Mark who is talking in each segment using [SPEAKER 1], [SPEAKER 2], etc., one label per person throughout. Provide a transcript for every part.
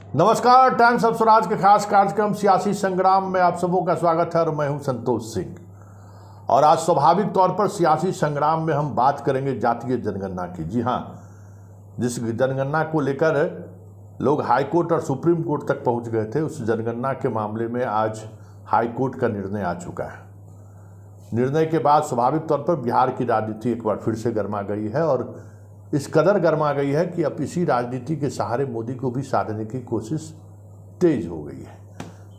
[SPEAKER 1] नमस्कार, times of Swaraj के खास कार्यक्रम सियासी संग्राम में आप सबों का स्वागत है और मैं हूं संतोष सिंह। और आज स्वाभाविक तौर पर सियासी संग्राम में हम बात करेंगे जातीय जनगणना की। जी हां, जिस जनगणना को लेकर लोग हाईकोर्ट और सुप्रीम कोर्ट तक पहुंच गए थे, उस जनगणना के मामले में आज हाईकोर्ट का निर्णय आ चुका है। निर्णय के बाद स्वाभाविक तौर पर बिहार की राजनीति एक बार फिर से गर्मा गई है और इस कदर गर्मा गई है कि अब इसी राजनीति के सहारे मोदी को भी साधने की कोशिश तेज हो गई है।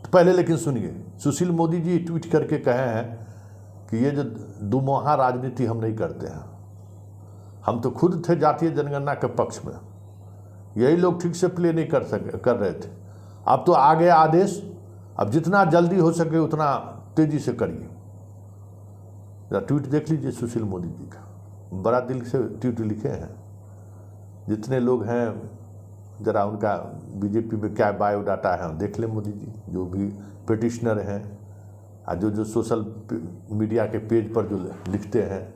[SPEAKER 1] तो पहले लेकिन सुनिए, सुशील मोदी जी ट्वीट करके कहे हैं कि ये जो दुमुहा राजनीति हम नहीं करते हैं, हम तो खुद थे जातीय जनगणना के पक्ष में, यही लोग ठीक से प्ले नहीं कर रहे थे। अब तो आ गया आदेश, अब जितना जल्दी हो सके उतना तेजी से करिए। ट्वीट देख लीजिए सुशील मोदी जी का, बड़ा दिल से ट्वीट लिखे हैं। जितने लोग हैं जरा उनका बीजेपी में क्या बायोडाटा है देख लें मोदी जी, जो भी पिटिशनर हैं और जो सोशल मीडिया के पेज पर जो लिखते हैं,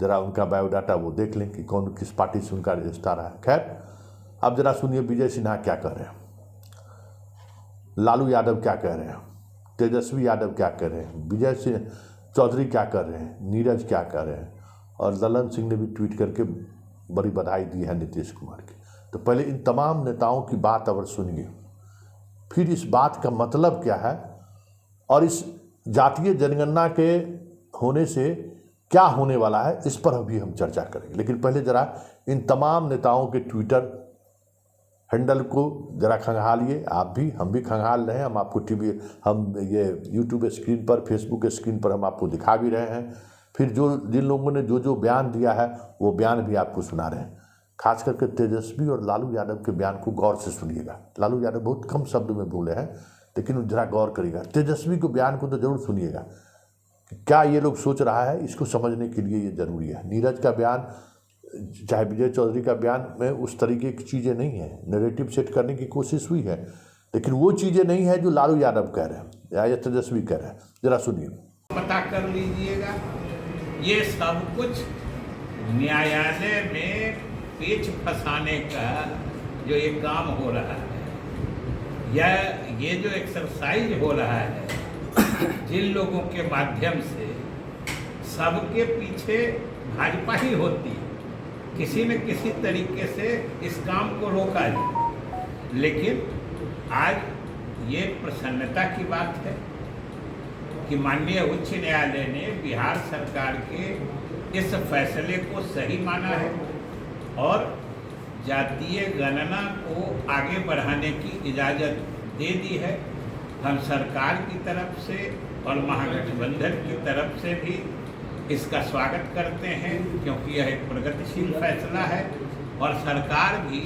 [SPEAKER 1] जरा उनका बायोडाटा वो देख लें कि कौन किस पार्टी से उनका रजिस्टर है। खैर, अब जरा सुनिए विजय सिन्हा क्या कह रहे हैं, लालू यादव क्या कह रहे हैं, तेजस्वी यादव क्या कह रहे हैं, विजय सिंह चौधरी क्या कर रहे हैं, नीरज क्या कर रहे हैं, और ललन सिंह ने भी ट्वीट करके बड़ी बधाई दी है नीतीश कुमार की। तो पहले इन तमाम नेताओं की बात अगर सुनिए, फिर इस बात का मतलब क्या है और इस जातीय जनगणना के होने से क्या होने वाला है, इस पर अभी हम चर्चा करेंगे। लेकिन पहले जरा इन तमाम नेताओं के ट्विटर हैंडल को जरा खंगालिए, आप भी, हम भी खंगाल रहे हैं। हम आपको हम ये यूट्यूब स्क्रीन पर, फेसबुक स्क्रीन पर हम आपको दिखा भी रहे हैं। फिर जिन लोगों ने जो बयान दिया है वो बयान भी आपको सुना रहे हैं। खास करके तेजस्वी और लालू यादव के बयान को गौर से सुनिएगा। लालू यादव बहुत कम शब्द में बोले हैं, लेकिन जरा गौर करिएगा। तेजस्वी के बयान को तो जरूर सुनिएगा कि क्या ये लोग सोच रहा है, इसको समझने के लिए ये जरूरी है। नीरज का बयान, चाहे विजय चौधरी का बयान में उस तरीके की चीज़ें नहीं है, नैरेटिव सेट करने की कोशिश हुई है, लेकिन वो चीज़ें नहीं है जो लालू यादव कह रहे हैं या तेजस्वी कह रहे हैं। जरा सुनिए।
[SPEAKER 2] पता कर लीजिएगा, ये सब कुछ न्यायालय में पेच फंसाने का जो ये काम हो रहा है, या ये जो एक्सरसाइज हो रहा है, जिन लोगों के माध्यम से सबके पीछे भाजपा ही होती है, किसी न किसी तरीके से इस काम को रोका जाए। लेकिन आज ये प्रसन्नता की बात है कि माननीय उच्च न्यायालय ने बिहार सरकार के इस फैसले को सही माना है और जातीय गणना को आगे बढ़ाने की इजाज़त दे दी है। हम सरकार की तरफ से और महागठबंधन की तरफ से भी इसका स्वागत करते हैं, क्योंकि यह एक प्रगतिशील फैसला है और सरकार भी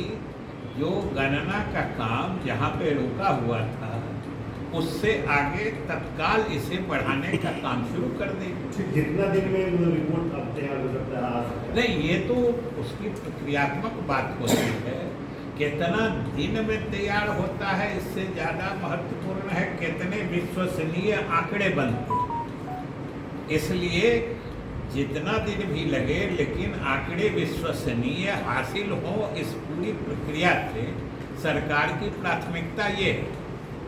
[SPEAKER 2] जो गणना का काम जहाँ पे रुका हुआ था उससे आगे तत्काल इसे बढ़ाने का काम शुरू कर देंगे।
[SPEAKER 3] जितना दिन में रिपोर्ट अब तैयार हो सकता है?
[SPEAKER 2] नहीं, ये तो उसकी प्रक्रियात्मक बात होती है। कितना दिन में तैयार होता है इससे ज़्यादा महत्वपूर्ण है कितने विश्वसनीय आंकड़े बनते हैं। इसलिए जितना दिन भी लगे, लेकिन आंकड़े विश्वसनीय हासिल हो, इस पूरी प्रक्रिया से सरकार की प्राथमिकता ये है।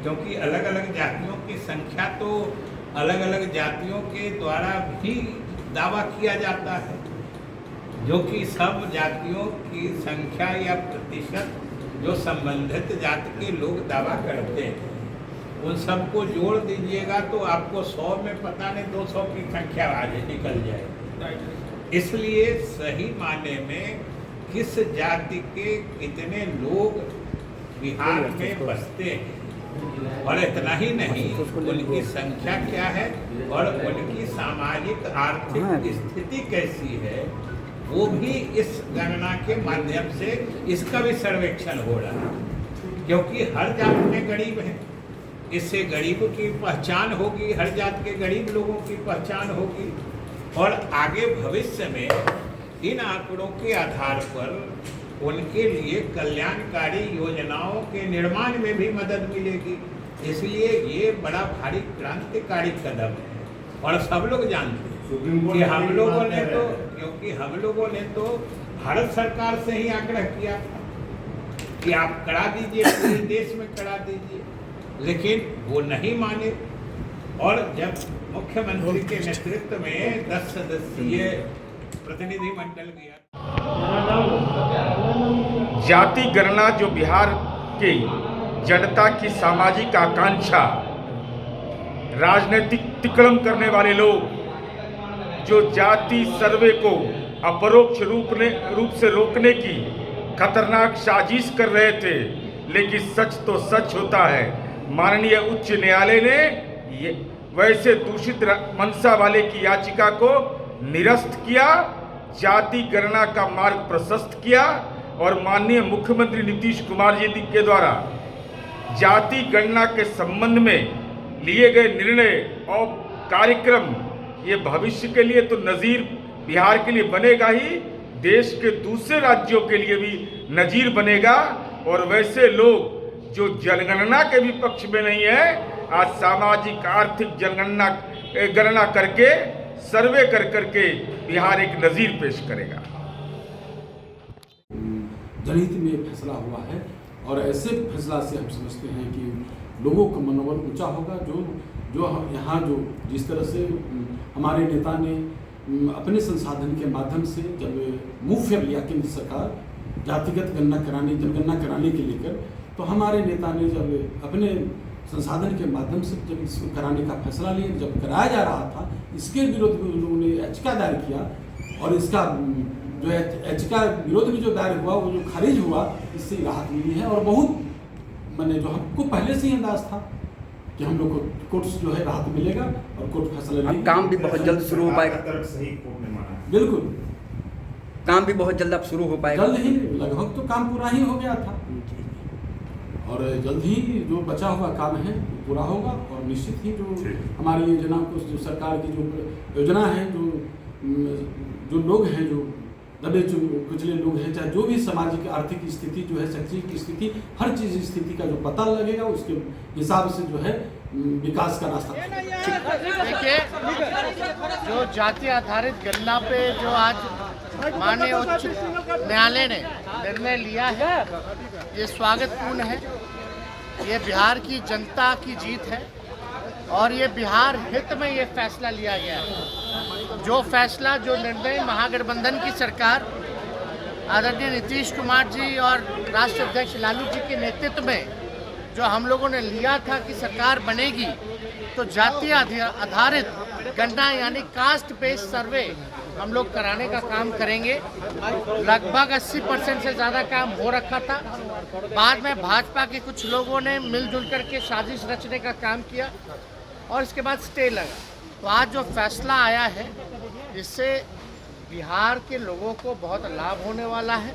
[SPEAKER 2] क्योंकि अलग अलग जातियों की संख्या तो अलग अलग जातियों के द्वारा भी दावा किया जाता है, जो कि सब जातियों की संख्या या प्रतिशत जो संबंधित जाति के लोग दावा करते हैं, उन सबको जोड़ दीजिएगा तो आपको 100 में पता नहीं 200 की संख्या आगे निकल जाए। इसलिए सही माने में किस जाति के कितने लोग बिहार में बसते हैं और इतना ही नहीं, उनकी संख्या क्या है और उनकी सामाजिक आर्थिक स्थिति कैसी है, वो भी इस गणना के माध्यम से इसका भी सर्वेक्षण हो रहा है। क्योंकि हर जात में गरीब है, इससे गरीब की पहचान होगी, हर जात के गरीब लोगों की पहचान होगी और आगे भविष्य में इन आंकड़ों के आधार पर उनके लिए कल्याणकारी योजनाओं के निर्माण में भी मदद मिलेगी। इसलिए ये बड़ा भारी क्रांतिकारी कदम है और सब लोग जानते हैं कि हम लोगों ने तो, क्योंकि हम लोगों ने तो भारत सरकार से ही आग्रह किया था कि आप करा दीजिए, पूरे देश में करा दीजिए, लेकिन वो नहीं माने। और जब मुख्यमंत्री के नेतृत्व में 10 सदस्यीय प्रतिनिधिमंडल गया,
[SPEAKER 4] जाति गणना जो बिहार की जनता की सामाजिक आकांक्षा, राजनीतिक तिकड़म करने वाले लोग जो जाति सर्वे को अपरोक्ष रूप से रोकने की खतरनाक साजिश कर रहे थे, लेकिन सच तो सच होता है। माननीय उच्च न्यायालय ने ये वैसे दूषित मंशा वाले की याचिका को निरस्त किया, जाति गणना का मार्ग प्रशस्त किया और माननीय मुख्यमंत्री नीतीश कुमार जी के द्वारा जाति गणना के संबंध में लिए गए निर्णय और कार्यक्रम ये भविष्य के लिए तो नज़ीर बिहार के लिए बनेगा ही, देश के दूसरे राज्यों के लिए भी नज़ीर बनेगा। और वैसे लोग जो जनगणना के भी पक्ष में नहीं है, आज सामाजिक आर्थिक गणना करके सर्वे करके बिहार एक नज़ीर पेश करेगा।
[SPEAKER 5] जनहित में फैसला हुआ है और ऐसे फैसला से हम समझते हैं कि लोगों का मनोबल ऊंचा होगा। जो यहाँ जो जिस तरह से हमारे नेता ने अपने संसाधन के माध्यम से जब मूव फेर लिया केंद्र सरकार जातिगत जनगणना कराने के लेकर, तो हमारे नेता ने जब अपने संसाधन के माध्यम से जब इसको कराने का फैसला लिया, जब कराया जा रहा था, इसके विरोध में लोगों ने याचिका दायर किया और इसका जो याचिका विरोध में जो दायर हुआ वो जो खारिज हुआ, इससे राहत मिली है। और बहुत मैंने जो हमको पहले से ही अंदाज था कि हम लोग को कोर्ट जो है राहत मिलेगा और कोर्ट फैसला लेगा।
[SPEAKER 6] काम भी बहुत जल्द शुरू हो पाएगा।
[SPEAKER 3] तर्क सही कोर्ट ने माना।
[SPEAKER 5] बिल्कुल,
[SPEAKER 6] काम भी बहुत जल्द अब शुरू हो पाएगा।
[SPEAKER 5] जल्द ही, लगभग तो काम पूरा ही हो गया था और जल्द ही जो बचा हुआ काम है पूरा होगा। और निश्चित ही जो हमारी योजना को, जो सरकार की जो योजना है, जो लोग हैं, जो दबे कुचले लोग हैं, चाहे जो भी सामाजिक आर्थिक स्थिति जो है, शैक्षिक स्थिति, हर चीज़ स्थिति का जो पता लगेगा, उसके हिसाब से जो है विकास का रास्ता।
[SPEAKER 7] देखिए, जो जाति आधारित गणना पे जो आज माननीय उच्च न्यायालय ने निर्णय लिया है, ये स्वागतपूर्ण है। ये बिहार की जनता की जीत है और ये बिहार हित में ये फैसला लिया गया है। जो फैसला, जो निर्णय महागठबंधन की सरकार आदरणीय नीतीश कुमार जी और राष्ट्रीय अध्यक्ष लालू जी के नेतृत्व में जो हम लोगों ने लिया था कि सरकार बनेगी तो जाति आधारित गणना यानी कास्ट बेस्ड सर्वे हम लोग कराने का काम करेंगे। लगभग 80% से ज़्यादा काम हो रखा था। बाद में भाजपा के कुछ लोगों ने मिलजुल करके साजिश रचने का काम किया और इसके बाद स्टे लगा। तो आज जो फैसला आया है, इससे बिहार के लोगों को बहुत लाभ होने वाला है।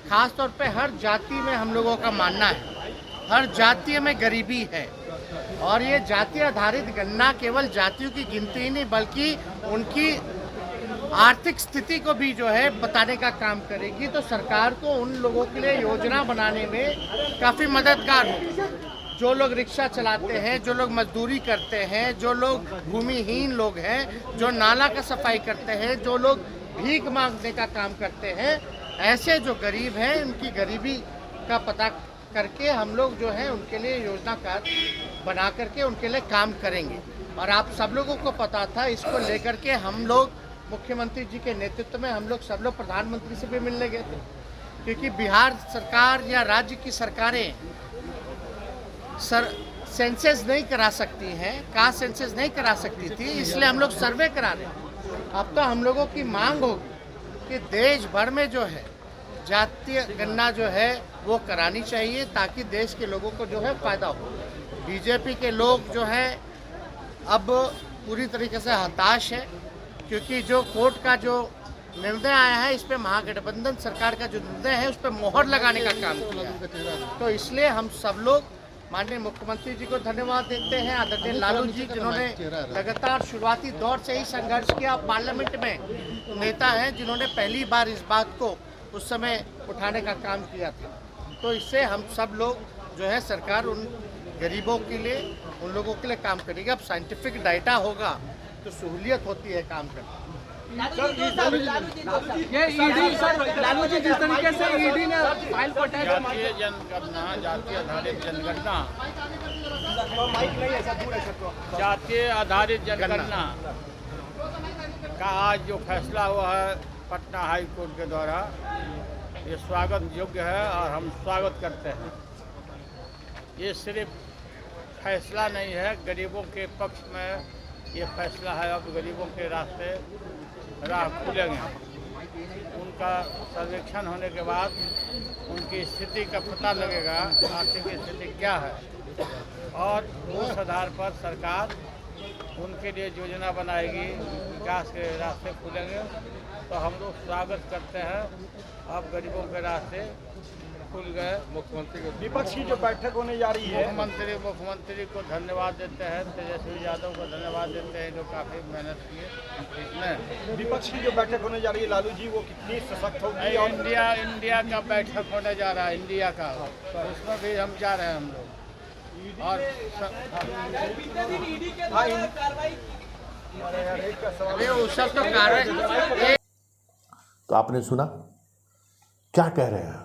[SPEAKER 7] खास तौर पे हर जाति में हम लोगों का मानना है, हर जाति में गरीबी है और ये जाति आधारित गणना केवल जातियों की गिनती ही नहीं बल्कि उनकी आर्थिक स्थिति को भी जो है बताने का काम करेगी। तो सरकार को उन लोगों के लिए योजना बनाने में काफ़ी मददगार होगी। जो लोग रिक्शा चलाते हैं, जो लोग मजदूरी करते हैं, जो लोग भूमिहीन लोग हैं, जो नाला का सफाई करते हैं, जो लोग भीख मांगने का काम करते हैं, ऐसे जो गरीब हैं उनकी गरीबी का पता करके हम लोग जो है उनके लिए योजना कार्ड बना करके उनके लिए काम करेंगे। और आप सब लोगों को पता था, इसको लेकर के हम लोग मुख्यमंत्री जी के नेतृत्व में हम लोग सब लोग प्रधानमंत्री से भी मिलने गए थे, क्योंकि बिहार सरकार या राज्य की सरकारें सेंसस नहीं करा सकती हैं, कास्ट सेंसस नहीं करा सकती थी, इसलिए हम लोग सर्वे करा रहे हैं। अब तो हम लोगों की मांग होगी कि देश भर में जो है जातीय गणना जो है वो करानी चाहिए ताकि देश के लोगों को जो है फ़ायदा हो। बीजेपी के लोग जो है अब पूरी तरीके से हताश है, क्योंकि जो कोर्ट का जो निर्णय आया है इस पर महागठबंधन सरकार का जो निर्णय है उस पर मोहर लगाने का काम किया। तो इसलिए हम सब लोग माननीय मुख्यमंत्री जी को धन्यवाद देते हैं, आदरणीय लालू जी जिन्होंने लगातार शुरुआती दौर से ही संघर्ष किया। पार्लियामेंट में नेता हैं जिन्होंने पहली बार इस बात को उस समय उठाने का काम किया था। तो इससे हम सब लोग जो है सरकार उन गरीबों के लिए, उन लोगों के लिए काम करेगी। अब साइंटिफिक डाटा होगा तो सहूलियत होती है काम करने। ये ईडी लालू जी जिस तरीके से ईडी ने फाइल को अटैच
[SPEAKER 8] जातीय जनगणना जातीय आधारित जनगणना जातीय आधारित जनगणना का आज जो फैसला हुआ है पटना हाई कोर्ट के द्वारा, ये स्वागत योग्य है और हम स्वागत करते हैं। ये सिर्फ फैसला नहीं है, गरीबों के पक्ष में ये फैसला है। अब गरीबों के रास्ते राह खुलेंगे। उनका सर्वेक्षण होने के बाद उनकी स्थिति का पता लगेगा, आर्थिक स्थिति क्या है, और उस आधार पर सरकार उनके लिए योजना बनाएगी, विकास के रास्ते खुलेंगे। तो हम लोग स्वागत करते हैं। अब गरीबों के रास्ते खुल गए। मुख्यमंत्री
[SPEAKER 4] विपक्ष की जो बैठक होने जा रही है,
[SPEAKER 8] मुख्यमंत्री को धन्यवाद देते हैं, तेजस्वी यादव को धन्यवाद देते हैं, जो काफ़ी मेहनत किए इसमें।
[SPEAKER 4] विपक्ष की जो बैठक होने जा रही है लालू जी, वो कितनी सशक्त होगी?
[SPEAKER 8] इंडिया का बैठक होने जा रहा है, इंडिया का, उसमें भी हम जा रहे हैं हम लोग। और
[SPEAKER 1] तो आपने सुना क्या कह रहे हैं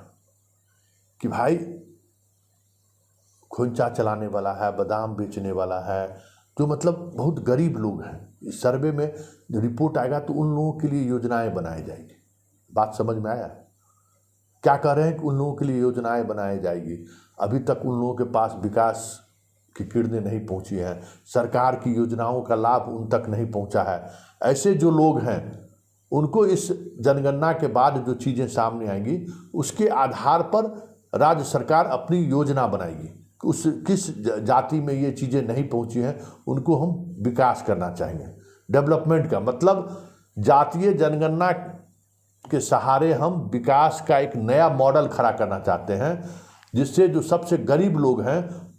[SPEAKER 1] कि भाई खोंचा चलाने वाला है, बादाम बेचने वाला है, जो मतलब बहुत गरीब लोग हैं, इस सर्वे में जो रिपोर्ट आएगा तो उन लोगों के लिए योजनाएं बनाई जाएगी। बात समझ में आया? क्या कह रहे हैं कि उन लोगों के लिए योजनाएं बनाई जाएगी। अभी तक उन लोगों के पास विकास की किरणें नहीं पहुंची हैं, सरकार की योजनाओं का लाभ उन तक नहीं पहुंचा है। ऐसे जो लोग हैं उनको इस जनगणना के बाद जो चीज़ें सामने आएंगी उसके आधार पर राज्य सरकार अपनी योजना बनाएगी। उस किस जाति में ये चीज़ें नहीं पहुंची हैं उनको हम विकास करना चाहेंगे। डेवलपमेंट का मतलब जातीय जनगणना के सहारे हम विकास का एक नया मॉडल खड़ा करना चाहते हैं, जिससे जो सबसे गरीब लोग हैं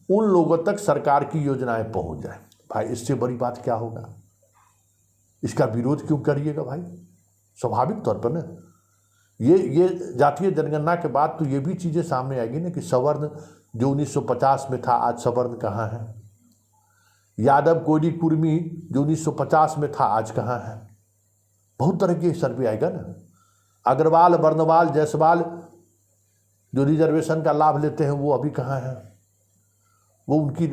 [SPEAKER 1] उन लोगों तक सरकार की योजनाएं पहुंच जाए। भाई इससे बड़ी बात क्या होगा? इसका विरोध क्यों करिएगा भाई? स्वाभाविक तौर पर ना ये जातीय जनगणना के बाद तो ये भी चीज़ें सामने आएगी ना कि सवर्ण जो 1950 में था आज सवर्ण कहाँ है, यादव कोयली कुर्मी जो 1950 में था आज कहाँ है। बहुत तरह के सर्वे आएगा ना। अग्रवाल वर्णवाल जायसवाल जो रिजर्वेशन का लाभ लेते हैं वो अभी कहाँ है, वो उनकी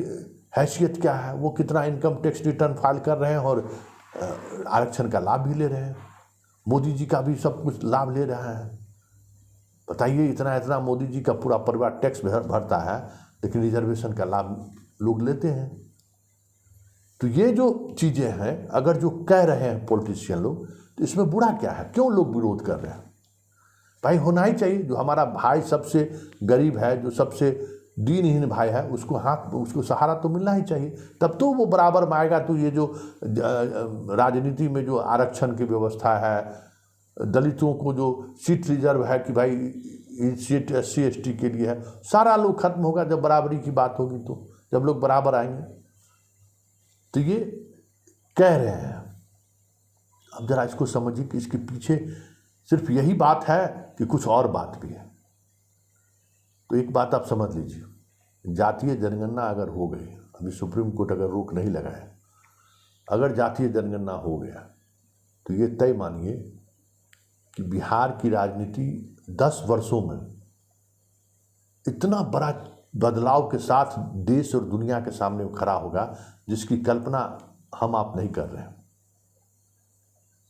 [SPEAKER 1] हैसियत क्या है, वो कितना इनकम टैक्स रिटर्न फाइल कर रहे हैं और आरक्षण का लाभ भी ले रहे हैं। मोदी जी का भी सब कुछ लाभ ले रहा है। बताइए, इतना इतना मोदी जी का पूरा परिवार टैक्स भरता है लेकिन रिजर्वेशन का लाभ लोग लेते हैं। तो ये जो चीज़ें हैं अगर जो कह रहे हैं पॉलिटिशियन लोग, तो इसमें बुरा क्या है? क्यों लोग विरोध कर रहे हैं? भाई होना ही चाहिए। जो हमारा भाई सबसे गरीब है, जो सबसे दीनहीन भाई है, उसको सहारा तो मिलना ही चाहिए, तब तो वो बराबर में आएगा। तो ये जो राजनीति में जो आरक्षण की व्यवस्था है, दलितों को जो सीट रिजर्व है कि भाई ये सीट SC ST के लिए है, सारा लोग खत्म होगा जब बराबरी की बात होगी। तो जब लोग बराबर आएंगे तो ये कह रहे हैं। अब जरा इसको समझिए कि इसके पीछे सिर्फ यही बात है कि कुछ और बात भी है। तो एक बात आप समझ लीजिए, जातीय जनगणना अगर हो गई, अभी सुप्रीम कोर्ट अगर रोक नहीं लगाए, अगर जातीय जनगणना हो गया तो ये तय मानिए कि बिहार की राजनीति 10 वर्षों में इतना बड़ा बदलाव के साथ देश और दुनिया के सामने खड़ा होगा जिसकी कल्पना हम आप नहीं कर रहे हैं।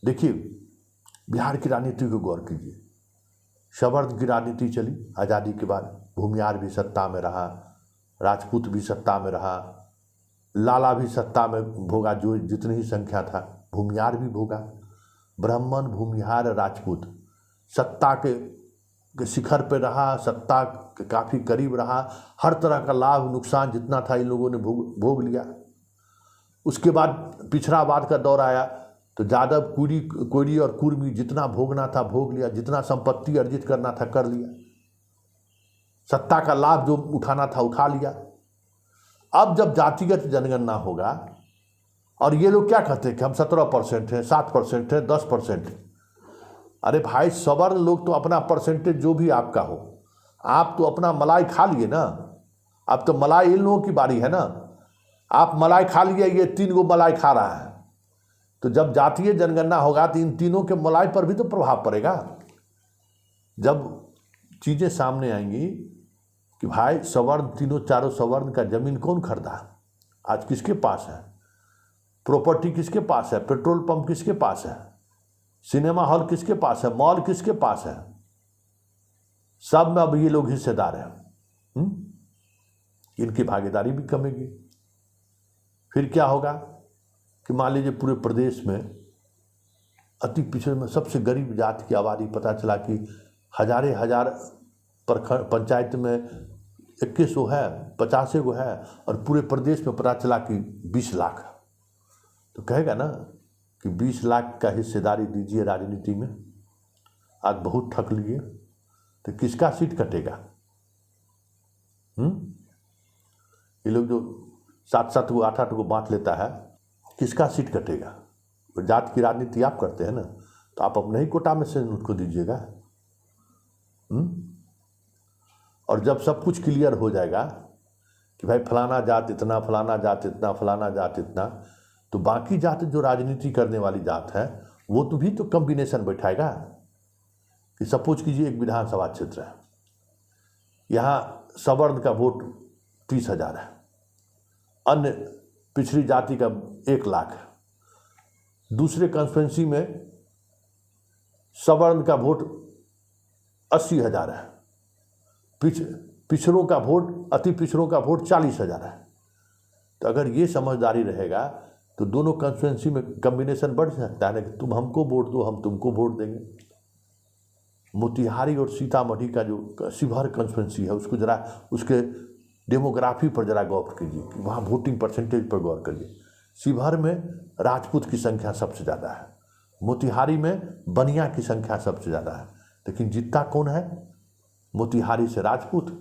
[SPEAKER 1] देखिए, बिहार की राजनीति को गौर कीजिए। सवर्ण की राजनीति चली आज़ादी के बाद, भूमिहार भी सत्ता में रहा, राजपूत भी सत्ता में रहा, लाला भी सत्ता में भोगा, जो जितनी ही संख्या था, भूमिहार भी भोगा। ब्राह्मण, भूमिहार, राजपूत सत्ता के शिखर पे रहा, सत्ता के काफ़ी करीब रहा, हर तरह का लाभ नुकसान जितना था इन लोगों ने भोग लिया। उसके बाद पिछड़ावाद का दौर आया तो यादव कोयली और कुर्मी जितना भोगना था भोग लिया, जितना संपत्ति अर्जित करना था कर लिया, सत्ता का लाभ जो उठाना था उठा लिया। अब जब जातिगत जनगणना होगा और ये लोग क्या कहते हैं कि हम 17% हैं, 7% हैं, 10%। अरे भाई, सवर्ण लोग तो अपना परसेंटेज जो भी आपका हो, आप तो अपना मलाई खा लिए ना। अब तो मलाई इन लोगों की बारी है ना। आप मलाई खा लिए, ये 3 गो मलाई खा रहा है, तो जब जातीय जनगणना होगा तो इन तीनों के मलाई पर भी तो प्रभाव पड़ेगा। जब चीज़ें सामने आएंगी कि भाई सवर्ण, तीनों चारों सवर्ण का जमीन कौन खरीदा, आज किसके पास है, प्रॉपर्टी किसके पास है, पेट्रोल पंप किसके पास है, सिनेमा हॉल किसके पास है, मॉल किसके पास है, सब में अब ये लोग हिस्सेदार हैं। इनकी भागीदारी भी कमेगी। फिर क्या होगा कि मान लीजिए पूरे प्रदेश में अति पिछड़े में सबसे गरीब जाति की आबादी पता चला कि हजार पंचायत में 2100 है, 50 गो है, और पूरे प्रदेश में पता चला कि 20 लाख, तो कहेगा ना कि 20 लाख का हिस्सेदारी दीजिए राजनीति में। आज बहुत ठक लिए तो किसका सीट कटेगा? ये लोग जो 7-7 गो 8-8 गो बांट लेता है, किसका सीट कटेगा? जात की राजनीति आप करते हैं ना, तो आप अपने ही कोटा में से उनको दीजिएगा। और जब सब कुछ क्लियर हो जाएगा कि भाई फलाना जात इतना, फलाना जात इतना, फलाना जात इतना, तो बाकी जात जो राजनीति करने वाली जात है वो तो भी तो कॉम्बिनेशन बैठाएगा कि सपोज कीजिए एक विधानसभा क्षेत्र है, यहाँ सवर्ण का वोट 30,000 है, अन्य पिछड़ी जाति का 1 लाख है, दूसरे कॉन्स्टिट्यूंसी में सवर्ण का वोट 80,000 है, पिछड़ों का वोट, अति पिछड़ों का वोट 40,000 है। तो अगर ये समझदारी रहेगा तो दोनों कॉन्स्टिट्यूंसी में कॉम्बिनेशन बढ़ सकता है ना कि तुम हमको वोट दो, हम तुमको वोट देंगे। मोतिहारी और सीतामढ़ी का जो शिवहर कॉन्स्टिट्यूंसी है उसको जरा उसके डेमोग्राफी पर जरा गौर कीजिए, वहाँ वोटिंग परसेंटेज पर गौर करिए। शिवहर में राजपूत की संख्या सबसे ज़्यादा है, मोतिहारी में बनिया की संख्या सबसे ज़्यादा है, लेकिन जीतता कौन है? मोतिहारी से राजपूत,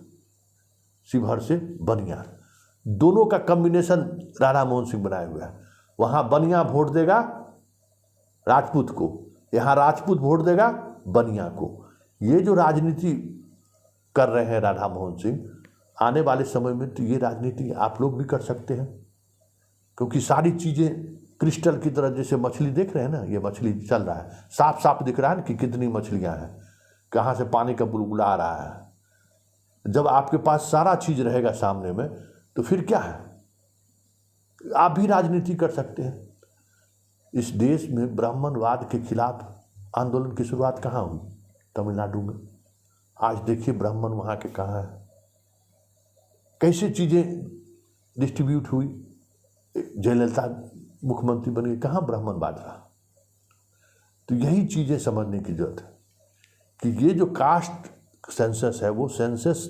[SPEAKER 1] शिवहर से बनिया, दोनों का कॉम्बिनेशन राधा मोहन सिंह बनाए हुआ है। वहाँ बनिया वोट देगा राजपूत को, यहाँ राजपूत वोट देगा बनिया को। ये जो राजनीति कर रहे हैं राधा मोहन सिंह, आने वाले समय में तो ये राजनीति आप लोग भी कर सकते हैं, क्योंकि सारी चीज़ें क्रिस्टल की तरह, जैसे मछली देख रहे हैं ना, ये मछली चल रहा है, साफ साफ दिख रहा है ना कि कितनी मछलियां हैं, कहाँ से पानी का बुलबुला आ रहा है। जब आपके पास सारा चीज़ रहेगा सामने में तो फिर क्या है, आप भी राजनीति कर सकते हैं। इस देश में ब्राह्मणवाद के खिलाफ आंदोलन की शुरुआत कहाँ हुई? तमिलनाडु में। आज देखिए ब्राह्मण वहाँ के कहाँ हैं, कैसे चीज़ें डिस्ट्रीब्यूट हुई। जयललिता मुख्यमंत्री बनी, कहाँ ब्राह्मणवाद रहा? तो यही चीज़ें समझने की जरूरत है कि ये जो कास्ट सेंसस है वो सेंसस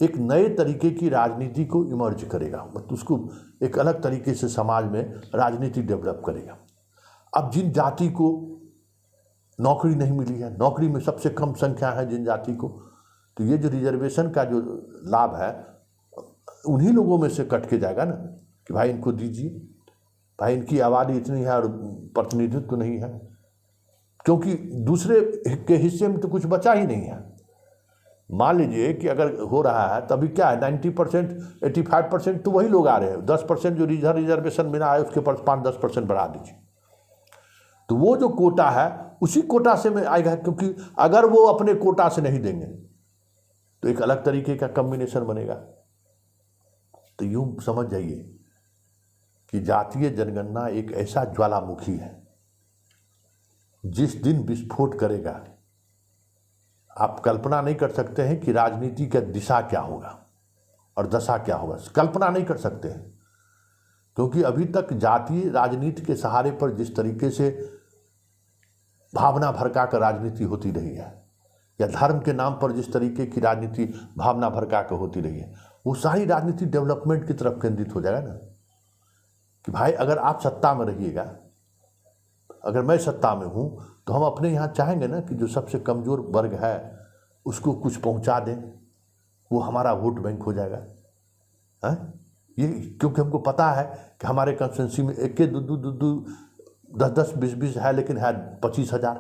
[SPEAKER 1] एक नए तरीके की राजनीति को इमर्ज करेगा, मतलब उसको एक अलग तरीके से समाज में राजनीति डेवलप करेगा। अब जिन जाति को नौकरी नहीं मिली है, नौकरी में सबसे कम संख्या है जिन जाति को, तो ये जो रिजर्वेशन का जो लाभ है उन्हीं लोगों में से कट के जाएगा ना कि भाई इनको दीजिए, भाई इनकी आबादी इतनी है और प्रतिनिधित्व तो नहीं है, क्योंकि दूसरे के हिस्से में तो कुछ बचा ही नहीं है। मान लीजिए कि अगर हो रहा है तभी क्या है, 90% 85% तो वही लोग आ रहे हैं, 10% जो रिजर्वेशन मिला है उसके पर 5-10% बढ़ा दीजिए, तो वो जो कोटा है उसी कोटा से में आएगा, क्योंकि अगर वो अपने कोटा से नहीं देंगे तो एक अलग तरीके का कॉम्बिनेशन बनेगा। तो यूं समझ जाइए कि जातीय जनगणना एक ऐसा ज्वालामुखी है, जिस दिन विस्फोट करेगा आप कल्पना नहीं कर सकते हैं कि राजनीति का दिशा क्या होगा और दशा क्या होगा, कल्पना नहीं कर सकते हैं। क्योंकि अभी तक जातीय राजनीति के सहारे पर जिस तरीके से भावना भड़का कर राजनीति होती रही है, या धर्म के नाम पर जिस तरीके की राजनीति भावना भड़का कर होती रही है, वो सारी राजनीति डेवलपमेंट की तरफ केंद्रित हो जाएगा ना कि भाई अगर आप सत्ता में रहिएगा, अगर मैं सत्ता में हूँ तो हम अपने यहाँ चाहेंगे ना कि जो सबसे कमज़ोर वर्ग है उसको कुछ पहुँचा दें, वो हमारा वोट बैंक हो जाएगा। हैं ये क्योंकि हमको पता है कि हमारे कॉन्स्टिट्यूंसी में 1-2 10-10 20-20 है, लेकिन है 25,000,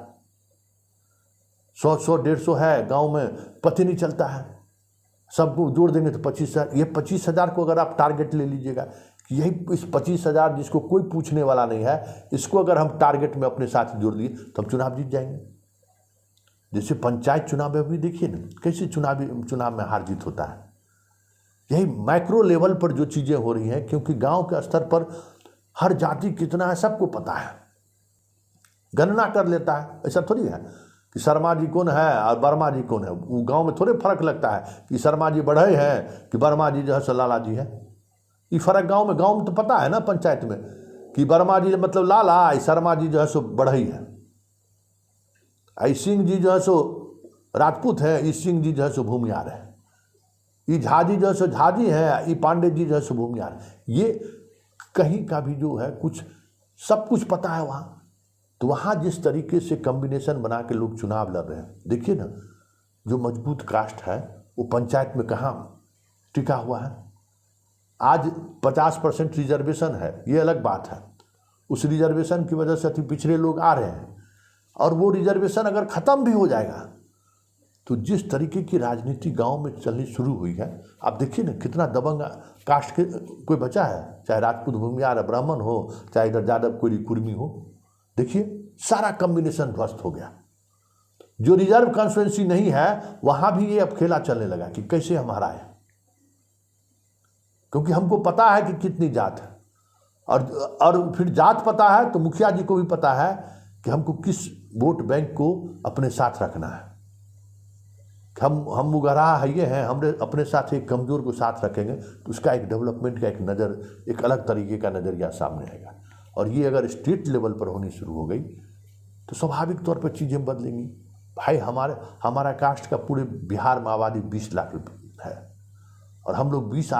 [SPEAKER 1] 100 150 है गांव में, पता नहीं चलता है, सबको जोड़ देंगे तो 25,000। ये 25,000 को अगर आप टारगेट ले लीजिएगा कि यही इस 25,000 जिसको कोई पूछने वाला नहीं है, इसको अगर हम टारगेट में अपने साथ जोड़ लिए तो हम चुनाव जीत जाएंगे। जैसे पंचायत चुनाव में भी देखिए ना कैसे चुनाव में हार जीत होता है। यही माइक्रो लेवल पर जो चीज़ें हो रही हैं, क्योंकि गांव के स्तर पर हर जाति कितना है सबको पता है, गणना कर लेता है। ऐसा थोड़ी है कि शर्मा जी कौन है और वर्मा जी कौन है, वो गांव में थोड़े फर्क लगता है कि शर्मा जी बढ़ई हैं कि वर्मा जी जो है सो लाला जी है। ये फर्क गांव में तो पता है ना पंचायत में कि वर्मा जी मतलब लाला, शर्मा जी जो है सो बढ़ई है, आई सिंह जी जो है सो राजपूत है, ई सिंह जी जो है सो भूमियार है, ये झा जी जो है सो झाजी है, ये पांडे जी जो है सो भूमियार है। ये कहीं का भी जो है कुछ सब कुछ पता है वहाँ। तो वहाँ जिस तरीके से कॉम्बिनेशन बना के लोग चुनाव लड़ रहे हैं, देखिए ना जो मजबूत कास्ट है वो पंचायत में कहाँ टिका हुआ है। आज 50% रिजर्वेशन है, ये अलग बात है। उस रिजर्वेशन की वजह से अति पिछड़े लोग आ रहे हैं, और वो रिजर्वेशन अगर ख़त्म भी हो जाएगा तो जिस तरीके की राजनीति गांव में चलनी शुरू हुई है, आप देखिए ना कितना दबंग कास्ट के कोई बचा है, चाहे राजपूत भूमियार ब्राह्मण हो, चाहे इधर यादव कोई कुर्मी हो। देखिए सारा कॉम्बिनेशन ध्वस्त हो गया। जो रिजर्व कॉन्स्टिट्यूंसी नहीं है वहाँ भी ये अब खेला चलने लगा कि कैसे हम हराए, क्योंकि हमको पता है कि कितनी जात है, और फिर जात पता है तो मुखिया जी को भी पता है कि हमको किस वोट बैंक को अपने साथ रखना है। हम मुगराह है ये हैं, हमने अपने साथ एक कमज़ोर को साथ रखेंगे तो उसका एक डेवलपमेंट का एक अलग तरीके का नज़रिया सामने आएगा। और ये अगर स्टेट लेवल पर होनी शुरू हो गई तो स्वाभाविक तौर पर चीज़ें बदलेंगी। भाई हमारा कास्ट का पूरे बिहार में आबादी 20 लाख है, और हम लोग 20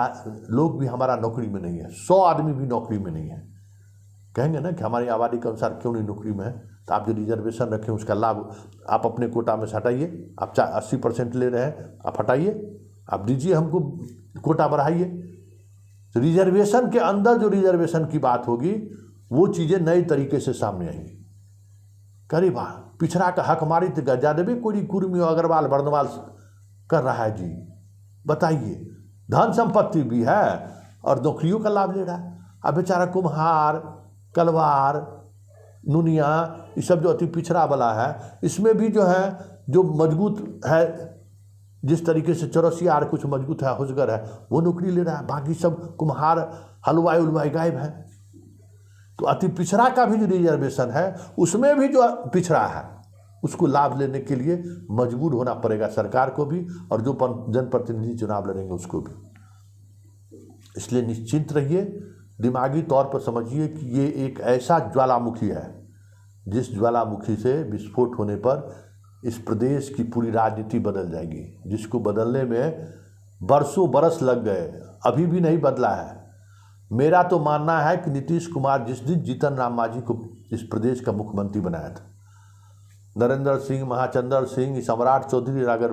[SPEAKER 1] लोग भी हमारा नौकरी में नहीं है, 100 आदमी भी नौकरी में नहीं है। कहेंगे ना कि हमारी आबादी के अनुसार क्यों नहीं नौकरी में है, तो आप जो रिजर्वेशन रखें उसका लाभ आप अपने कोटा में से हटाइए। आप 80% ले रहे हैं, आप हटाइए, आप दीजिए हमको कोटा बढ़ाइए। तो रिजर्वेशन के अंदर जो रिजर्वेशन की बात होगी वो चीज़ें नए तरीके से सामने आएंगी। करीब पिछड़ा का हक मारी तो गजादबे कोई कुर्मी अग्रवाल बर्नवाल कर रहा है जी, बताइए। धन संपत्ति भी है और नौकरियों का लाभ ले रहा है। अब बेचारा कुम्हार, कलवार, नुनिया, ये सब जो अति पिछड़ा वाला है, इसमें भी जो है जो मजबूत है, जिस तरीके से चौरसियार कुछ मजबूत है, होशगर है, वो नौकरी ले रहा है। बाकी सब कुम्हार, हलवाई उलवाई गायब है। तो अति पिछड़ा का भी जो रिजर्वेशन है उसमें भी जो पिछड़ा है उसको लाभ लेने के लिए मजबूर होना पड़ेगा सरकार को भी, और जो जनप्रतिनिधि चुनाव लड़ेंगे उसको भी। इसलिए निश्चिंत रहिए, दिमागी तौर पर समझिए कि ये एक ऐसा ज्वालामुखी है जिस ज्वालामुखी से विस्फोट होने पर इस प्रदेश की पूरी राजनीति बदल जाएगी, जिसको बदलने में बरसों बरस लग गए, अभी भी नहीं बदला है। मेरा तो मानना है कि नीतीश कुमार जिस दिन जीतन राम मांझी को इस प्रदेश का मुख्यमंत्री बनाया था, नरेंद्र सिंह, महाचंद्र सिंह, सम्राट चौधरी अगर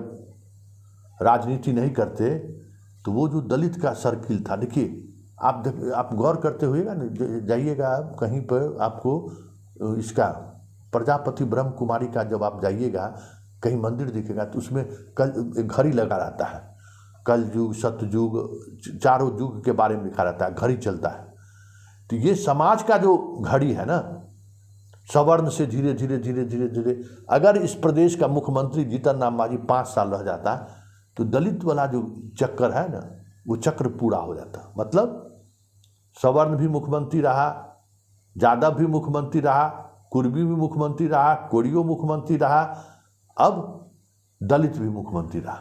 [SPEAKER 1] राजनीति नहीं करते तो वो जो दलित का सर्किल था, देखिए आप गौर करते हुएगा जाइएगा कहीं पर, आपको इसका प्रजापति ब्रह्म कुमारी का जब आप जाइएगा कहीं मंदिर दिखेगा तो उसमें घड़ी लगा रहता है, कल युग, सतयुग, चारों युग के बारे में लिखा रहता है, घड़ी चलता है। तो ये समाज का जो घड़ी है ना, सवर्ण से धीरे धीरे धीरे धीरे धीरे अगर इस प्रदेश का मुख्यमंत्री जीतन राम मांझी 5 साल रह जाता तो दलित वाला जो चक्कर है ना वो चक्र पूरा हो जाता। मतलब सवर्ण भी मुख्यमंत्री रहा, यादव भी मुख्यमंत्री रहा, कुर्मी भी मुख्यमंत्री रहा, कोरियो मुख्यमंत्री रहा, अब दलित भी मुख्यमंत्री रहा,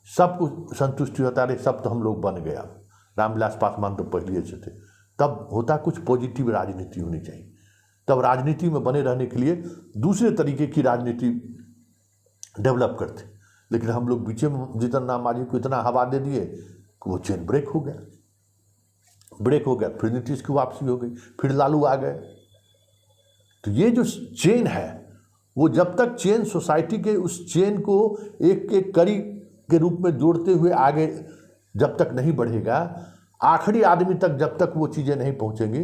[SPEAKER 1] सबको संतुष्टि होता रही, सब तो हम लोग बन गए। अब रामविलास पासवान तो पहले से थे। तब होता कुछ पॉजिटिव राजनीति होनी चाहिए, तब राजनीति में बने रहने के लिए दूसरे तरीके की राजनीति डेवलप करते। लेकिन हम लोग बीच में जीतन राम मांझी को इतना हवा दे दिए कि वो चेन ब्रेक हो गया, फिर नीतीश की वापसी हो गई, फिर लालू आ गए। तो ये जो चेन है वो जब तक चेन सोसाइटी के उस चेन को एक एक कड़ी के रूप में जोड़ते हुए आगे जब तक नहीं बढ़ेगा, आखिरी आदमी तक जब तक वो चीज़ें नहीं पहुंचेंगी,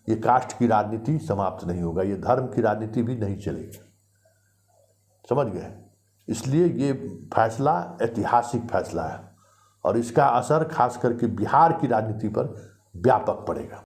[SPEAKER 1] ये कास्ट की राजनीति समाप्त नहीं होगा, ये धर्म की राजनीति भी नहीं चलेगी। समझ गए? इसलिए ये फैसला ऐतिहासिक फैसला है और इसका असर खास करके बिहार की राजनीति पर व्यापक पड़ेगा।